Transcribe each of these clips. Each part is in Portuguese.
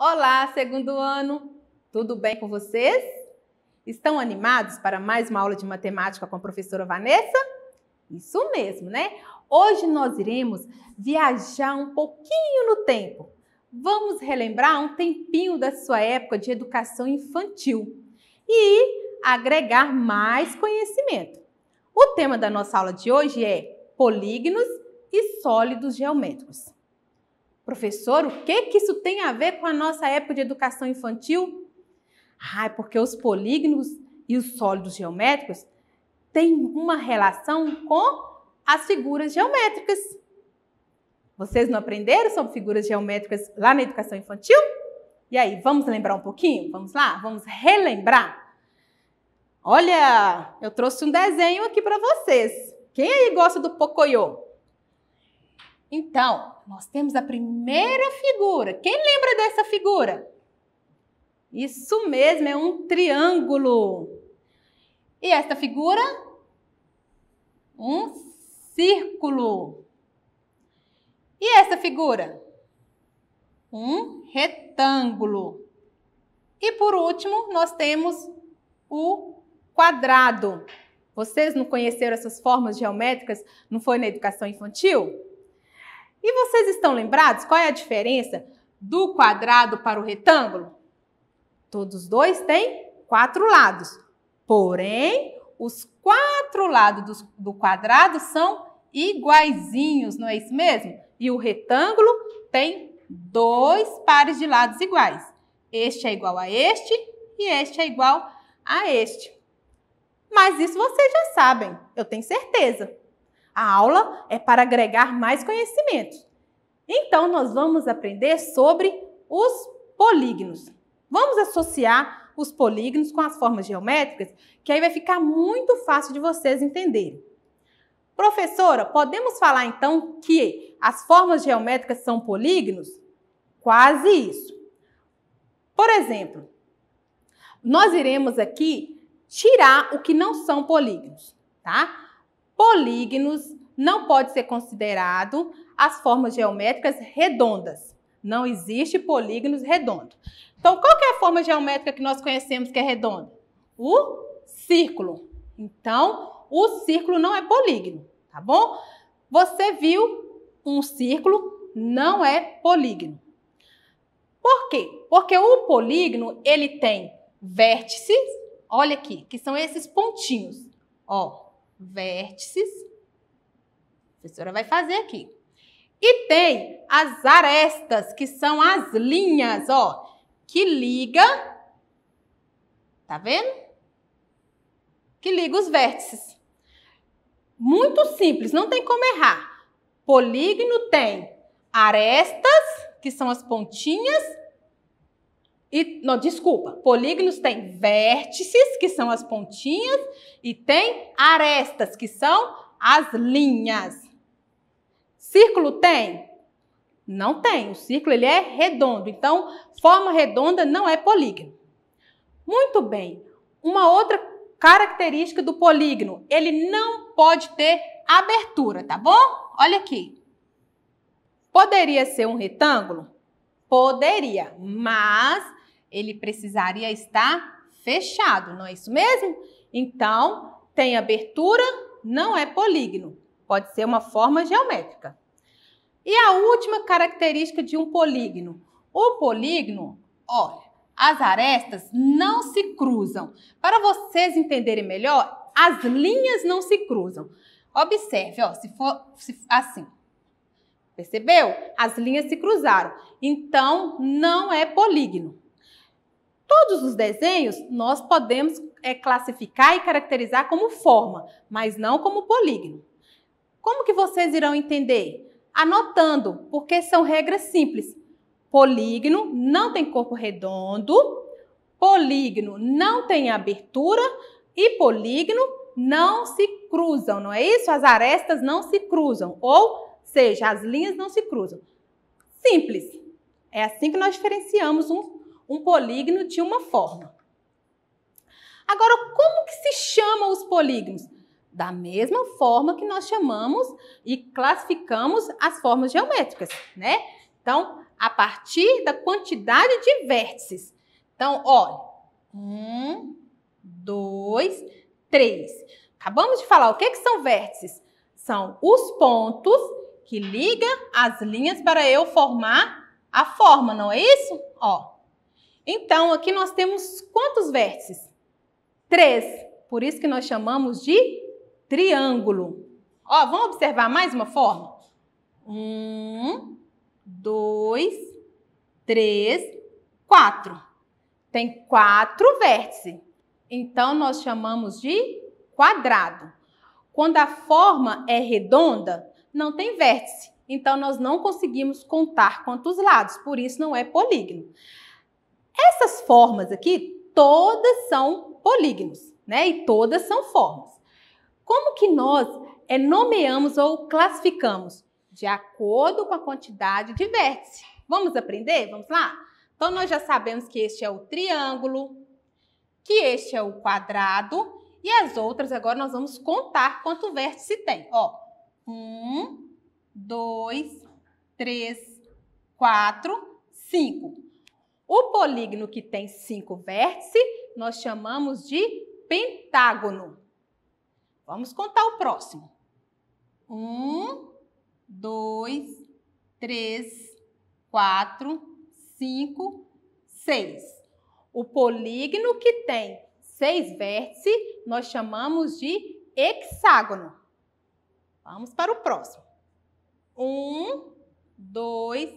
Olá, segundo ano! Tudo bem com vocês? Estão animados para mais uma aula de matemática com a professora Vanessa? Isso mesmo, né? Hoje nós iremos viajar um pouquinho no tempo. Vamos relembrar um tempinho da sua época de educação infantil e agregar mais conhecimento. O tema da nossa aula de hoje é polígonos e sólidos geométricos. Professor, o que isso tem a ver com a nossa época de educação infantil? Porque os polígonos e os sólidos geométricos têm uma relação com as figuras geométricas. Vocês não aprenderam sobre figuras geométricas lá na educação infantil? E aí, vamos lembrar um pouquinho? Vamos lá? Vamos relembrar? Olha, eu trouxe um desenho aqui para vocês. Quem aí gosta do Pocoyo? Então, nós temos a primeira figura. Quem lembra dessa figura? Isso mesmo, é um triângulo. E esta figura? Um círculo. E essa figura? Um retângulo. E por último, nós temos o quadrado. Vocês não conheceram essas formas geométricas? Não foi na educação infantil? E vocês estão lembrados qual é a diferença do quadrado para o retângulo? Todos dois têm 4 lados. Porém, os 4 lados do quadrado são iguaizinhos, não é isso mesmo? E o retângulo tem 2 pares de lados iguais. Este é igual a este e este é igual a este. Mas isso vocês já sabem, eu tenho certeza. A aula é para agregar mais conhecimento. Então, nós vamos aprender sobre os polígonos. Vamos associar os polígonos com as formas geométricas, que aí vai ficar muito fácil de vocês entenderem. Professora, podemos falar então que as formas geométricas são polígonos? Quase isso. Por exemplo, nós iremos aqui tirar o que não são polígonos, tá? Polígonos não pode ser considerado as formas geométricas redondas. Não existe polígonos redondos. Então, qual que é a forma geométrica que nós conhecemos que é redonda? O círculo. Então, o círculo não é polígono, tá bom? Você viu um círculo, não é polígono. Por quê? Porque o polígono, ele tem vértices, olha aqui, que são esses pontinhos, ó. Vértices, a professora vai fazer aqui. E tem as arestas, que são as linhas, ó, que liga, tá vendo? Que liga os vértices. Muito simples, não tem como errar. Polígono tem arestas, que são as pontinhas, polígonos têm vértices, que são as pontinhas, e tem arestas, que são as linhas. Círculo tem? Não tem. O círculo ele é redondo, então forma redonda não é polígono. Muito bem. Uma outra característica do polígono, ele não pode ter abertura, tá bom? Olha aqui. Poderia ser um retângulo? Poderia, mas ele precisaria estar fechado, não é isso mesmo? Então, tem abertura, não é polígono. Pode ser uma forma geométrica. E a última característica de um polígono? O polígono, olha, as arestas não se cruzam. Para vocês entenderem melhor, as linhas não se cruzam. Observe, ó, se for assim. Percebeu? As linhas se cruzaram. Então, não é polígono. Todos os desenhos nós podemos classificar e caracterizar como forma, mas não como polígono. Como que vocês irão entender? Anotando, porque são regras simples. Polígono não tem corpo redondo, polígono não tem abertura e polígono não se cruzam, não é isso? As arestas não se cruzam, ou seja, as linhas não se cruzam. Simples. É assim que nós diferenciamos um polígono de uma forma. Agora, como que se chamam os polígonos? Da mesma forma que nós chamamos e classificamos as formas geométricas, né? Então, a partir da quantidade de vértices. Então, olha, 1, 2, 3. Acabamos de falar, o que são vértices? São os pontos que ligam as linhas para eu formar a forma, não é isso? Ó. Então, aqui nós temos quantos vértices? 3. Por isso que nós chamamos de triângulo. Ó, vamos observar mais uma forma? 1, 2, 3, 4. Tem 4 vértices. Então, nós chamamos de quadrado. Quando a forma é redonda, não tem vértice. Então, nós não conseguimos contar quantos lados. Por isso, não é polígono. Essas formas aqui, todas são polígonos, né? E todas são formas. Como que nós nomeamos ou classificamos? De acordo com a quantidade de vértices. Vamos aprender? Vamos lá? Então, nós já sabemos que este é o triângulo, que este é o quadrado e as outras agora nós vamos contar quanto vértice tem. Ó, 1, 2, 3, 4, 5. O polígono que tem 5 vértices, nós chamamos de pentágono. Vamos contar o próximo. 1, 2, 3, 4, 5, 6. O polígono que tem 6 vértices, nós chamamos de hexágono. Vamos para o próximo. 1, 2,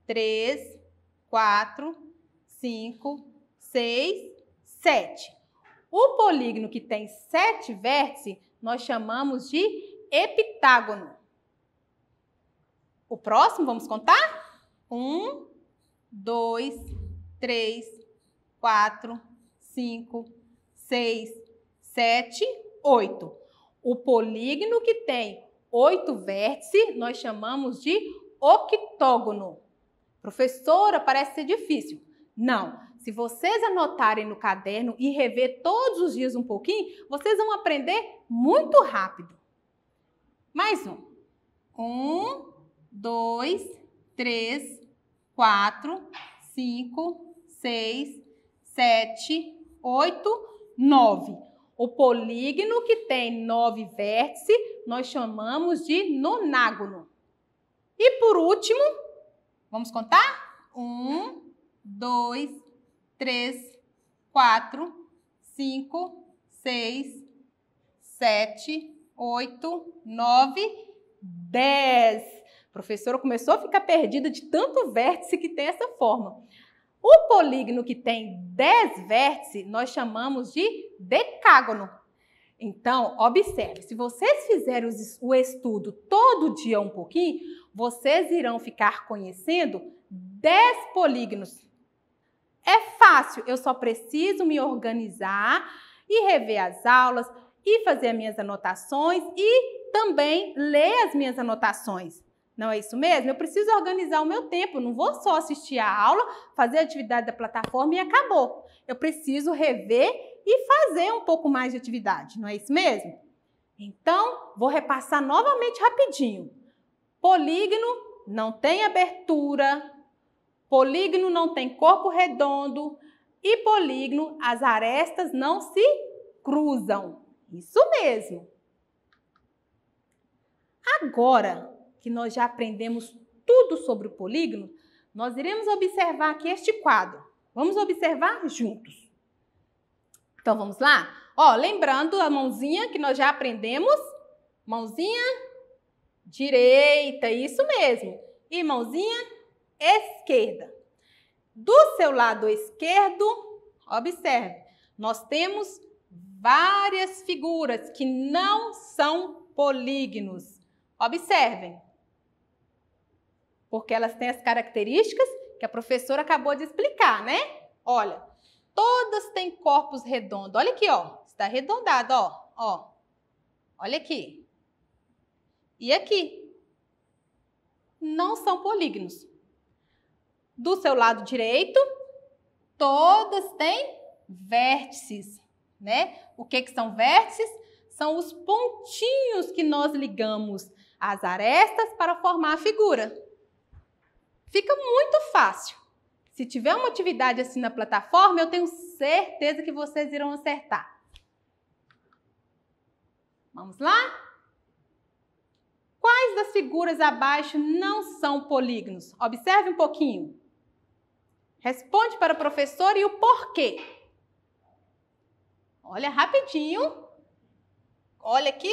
3, 4, 5, 6, 7. O polígono que tem 7 vértices, nós chamamos de heptágono. O próximo, vamos contar? 1, 2, 3, 4, 5, 6, 7, 8. O polígono que tem 8 vértices, nós chamamos de octógono. Professora, parece ser difícil. Não. Se vocês anotarem no caderno e rever todos os dias um pouquinho, vocês vão aprender muito rápido. Mais um. 1, 2, 3, 4, 5, 6, 7, 8, 9. O polígono que tem 9 vértices, nós chamamos de nonágono. E por último, vamos contar? 1, 2, 3, 4, 5, 6, 7, 8, 9, 10. A professora começou a ficar perdida de tanto vértice que tem essa forma. O polígono que tem 10 vértices, nós chamamos de decágono. Então, observe, se vocês fizerem o estudo todo dia um pouquinho, vocês irão ficar conhecendo 10 polígonos. É fácil, eu só preciso me organizar e rever as aulas e fazer as minhas anotações e também ler as minhas anotações. Não é isso mesmo? Eu preciso organizar o meu tempo, não vou só assistir a aula, fazer a atividade da plataforma e acabou. Eu preciso rever e fazer um pouco mais de atividade, não é isso mesmo? Então, vou repassar novamente rapidinho. Polígono não tem abertura, polígono não tem corpo redondo e polígono, as arestas não se cruzam. Isso mesmo. Agora que nós já aprendemos tudo sobre o polígono, nós iremos observar aqui este quadro. Vamos observar juntos. Então, vamos lá? Ó, lembrando a mãozinha que nós já aprendemos. Mãozinha direita, isso mesmo. E mãozinha esquerda. Do seu lado esquerdo, observe, nós temos várias figuras que não são polígonos. Observem. Porque elas têm as características que a professora acabou de explicar, né? Olha, todas têm corpos redondos. Olha aqui, ó. Está arredondado, ó. Olha aqui. E aqui. Não são polígonos. Do seu lado direito, todas têm vértices, né? O que são vértices? São os pontinhos que nós ligamos às arestas para formar a figura. Fica muito fácil. Se tiver uma atividade assim na plataforma, eu tenho certeza que vocês irão acertar. Vamos lá? Quais das figuras abaixo não são polígonos? Observe um pouquinho. Responde para o professor e o porquê. Olha rapidinho. Olha aqui,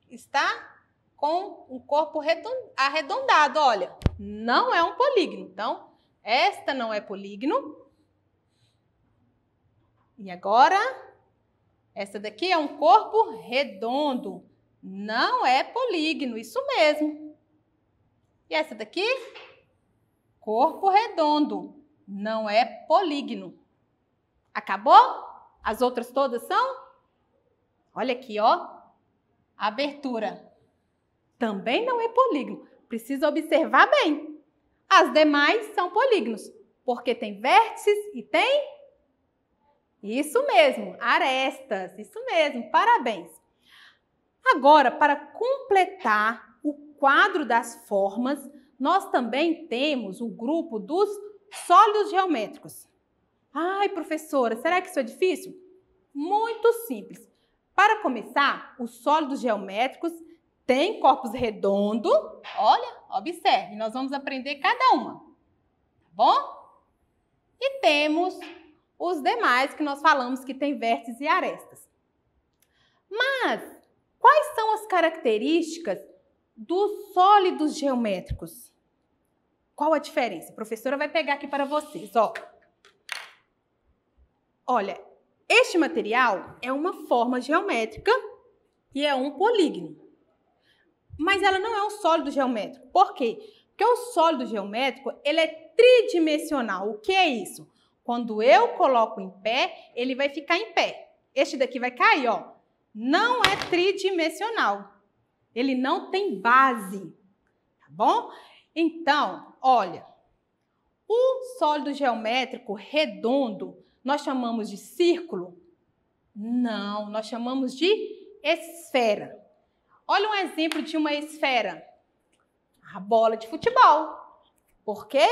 está com um corpo arredondado, olha. Não é um polígono. Então, esta não é polígono. E agora, essa daqui é um corpo redondo. Não é polígono, isso mesmo. E essa daqui? Corpo redondo. Não é polígono. Acabou? As outras todas são? Olha aqui, ó. Abertura. Também não é polígono. Precisa observar bem. As demais são polígonos, porque tem vértices e tem... Isso mesmo, arestas. Isso mesmo, parabéns. Agora, para completar o quadro das formas, nós também temos o grupo dos sólidos geométricos. Ai, professora, será que isso é difícil? Muito simples. Para começar, os sólidos geométricos têm corpos redondos. Olha, observe, nós vamos aprender cada uma, tá bom? E temos os demais que nós falamos que tem vértices e arestas. Mas, quais são as características dos sólidos geométricos? Qual a diferença? A professora vai pegar aqui para vocês, ó. Olha, este material é uma forma geométrica e é um polígono. Mas ela não é um sólido geométrico. Por quê? Porque o sólido geométrico, ele é tridimensional. O que é isso? Quando eu coloco em pé, ele vai ficar em pé. Este daqui vai cair, ó. Não é tridimensional. Ele não tem base, tá bom? Então, olha, o sólido geométrico redondo, nós chamamos de círculo? Não, nós chamamos de esfera. Olha um exemplo de uma esfera. A bola de futebol. Por quê?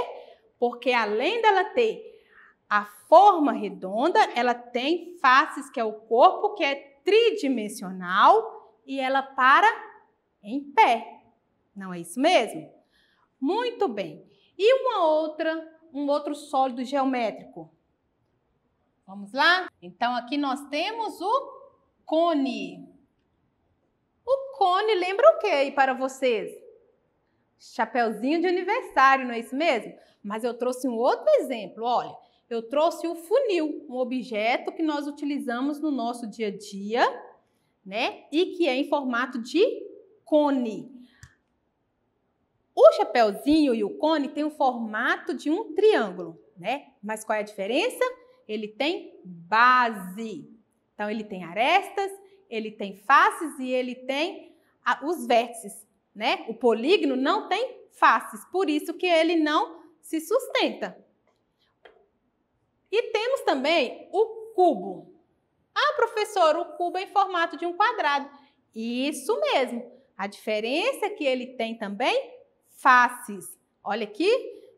Porque além dela ter a forma redonda, ela tem faces, que é o corpo, que é tridimensional, e ela para em pé. Não é isso mesmo? Muito bem. E um outro sólido geométrico? Vamos lá? Então, aqui nós temos o cone. O cone lembra o que aí para vocês? Chapeuzinho de aniversário, não é isso mesmo? Mas eu trouxe um outro exemplo, olha. Eu trouxe o funil, um objeto que nós utilizamos no nosso dia a dia, né? E que é em formato de cone. O chapeuzinho e o cone têm o formato de um triângulo, né? Mas qual é a diferença? Ele tem base. Então, ele tem arestas, ele tem faces e ele tem os vértices, né? O polígono não tem faces, por isso que ele não se sustenta. E temos também o cubo. Ah, professor, o cubo é em formato de um quadrado. Isso mesmo. A diferença é que ele tem também faces. Olha aqui,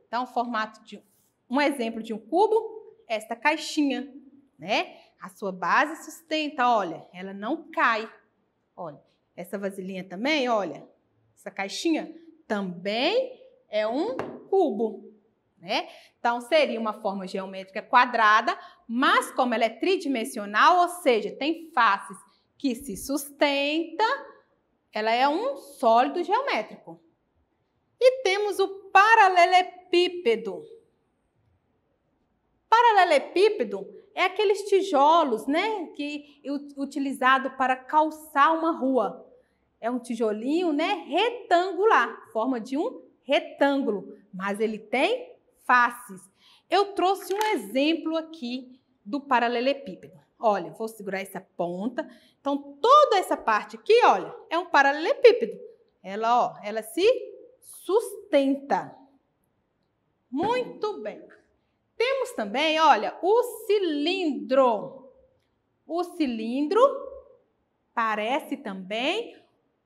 então, formato de um exemplo de um cubo, esta caixinha, né? A sua base sustenta, olha, ela não cai. Olha, essa vasilhinha também, olha, essa caixinha também é um cubo, né? Então, seria uma forma geométrica quadrada, mas como ela é tridimensional, ou seja, tem faces que se sustenta, ela é um sólido geométrico. E temos o paralelepípedo. Paralelepípedo é aqueles tijolos, né, que é utilizado para calçar uma rua. É um tijolinho, né, retangular, forma de um retângulo, mas ele tem faces. Eu trouxe um exemplo aqui do paralelepípedo. Olha, vou segurar essa ponta. Então, toda essa parte aqui, olha, é um paralelepípedo. Ela, ó, ela se sustenta. Muito bem. Temos também, olha, o cilindro. O cilindro parece também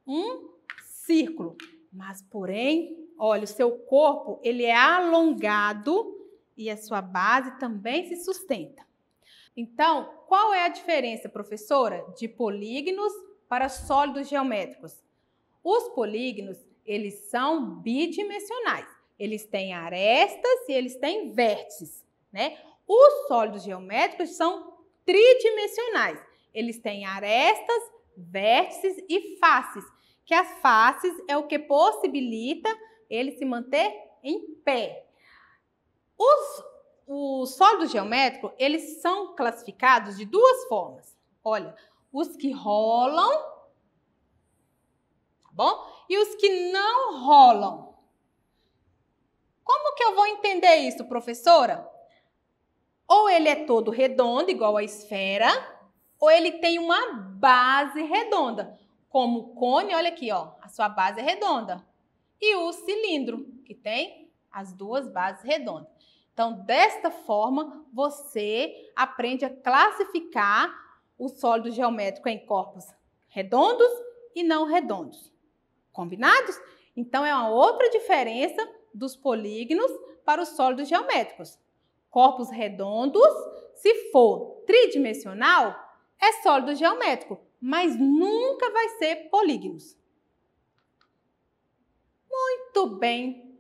um círculo, mas, porém, Olha, o seu corpo, ele é alongado e a sua base também se sustenta. Então, qual é a diferença, professora, de polígonos para sólidos geométricos? Os polígonos, eles são bidimensionais. Eles têm arestas e eles têm vértices, né? Os sólidos geométricos são tridimensionais. Eles têm arestas, vértices e faces, que as faces é o que possibilita ele se manter em pé. Os sólidos geométricos, eles são classificados de duas formas. Olha, os que rolam, tá bom? E os que não rolam. Como que eu vou entender isso, professora? Ou ele é todo redondo, igual a esfera, ou ele tem uma base redonda. Como o cone, olha aqui, ó, a sua base é redonda. E o cilindro, que tem as duas bases redondas. Então, desta forma, você aprende a classificar o sólido geométrico em corpos redondos e não redondos. Combinados? Então, é uma outra diferença dos polígonos para os sólidos geométricos. Corpos redondos, se for tridimensional, é sólido geométrico, mas nunca vai ser polígonos. Muito bem.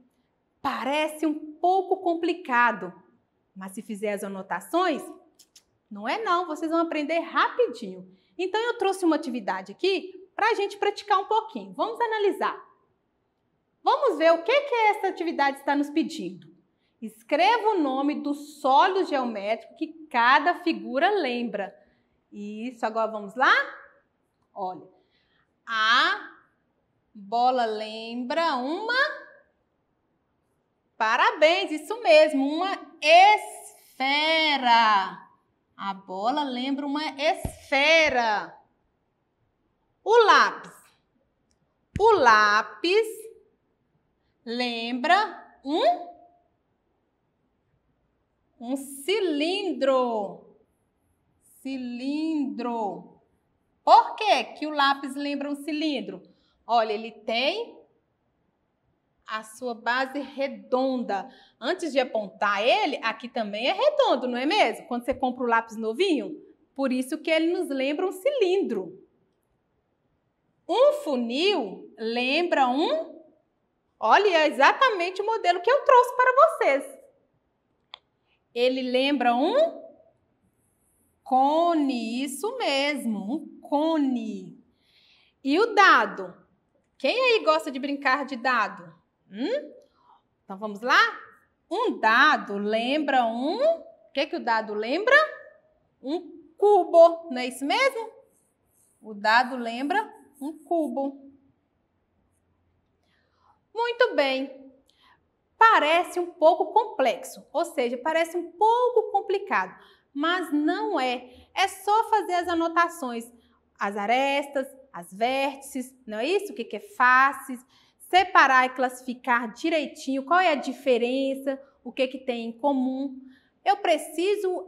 Parece um pouco complicado, mas se fizer as anotações, não é não, vocês vão aprender rapidinho. Então, eu trouxe uma atividade aqui para a gente praticar um pouquinho. Vamos analisar. Vamos ver o que essa atividade está nos pedindo. Escreva o nome do sólido geométrico que cada figura lembra. Isso, agora vamos lá? Olha, a bola lembra uma... Parabéns, isso mesmo, uma esfera. A bola lembra uma esfera. O lápis. O lápis lembra um cilindro. Cilindro. Por que que o lápis lembra um cilindro? Olha, ele tem a sua base redonda. Antes de apontar ele, aqui também é redondo, não é mesmo? Quando você compra o lápis novinho, por isso que ele nos lembra um cilindro. Um funil lembra olha, é exatamente o modelo que eu trouxe para vocês. Ele lembra um cone, isso mesmo, um cone. E o dado? Quem aí gosta de brincar de dado? Então, vamos lá? Um dado lembra o que o dado lembra? Um cubo, não é isso mesmo? O dado lembra um cubo. Muito bem. Parece um pouco complexo, ou seja, parece um pouco complicado, mas não é. É só fazer as anotações, as arestas, as vértices, não é isso? O que é faces? Separar e classificar direitinho qual é a diferença, o que tem em comum. Eu preciso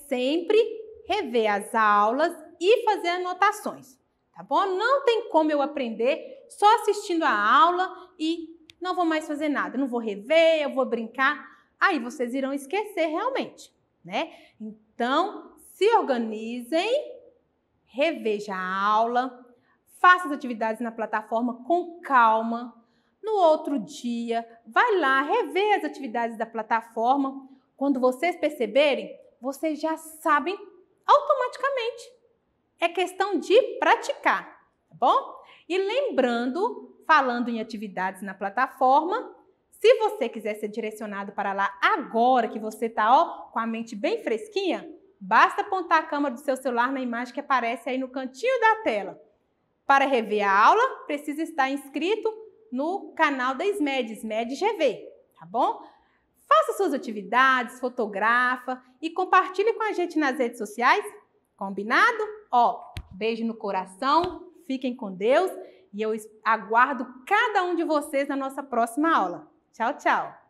sempre rever as aulas e fazer anotações, tá bom? Não tem como eu aprender só assistindo a aula e não vou mais fazer nada. Não vou rever, eu vou brincar. Aí vocês irão esquecer realmente, né? Então, se organizem, reveja a aula, faça as atividades na plataforma com calma. No outro dia, vai lá, rever as atividades da plataforma. Quando vocês perceberem, vocês já sabem automaticamente. É questão de praticar, tá bom? E lembrando, falando em atividades na plataforma, se você quiser ser direcionado para lá agora que você está com a mente bem fresquinha, basta apontar a câmera do seu celular na imagem que aparece aí no cantinho da tela. Para rever a aula, precisa estar inscrito no canal da SMED, SMED GV, tá bom? Faça suas atividades, fotografa e compartilhe com a gente nas redes sociais, combinado? Beijo no coração, fiquem com Deus e eu aguardo cada um de vocês na nossa próxima aula. Tchau, tchau!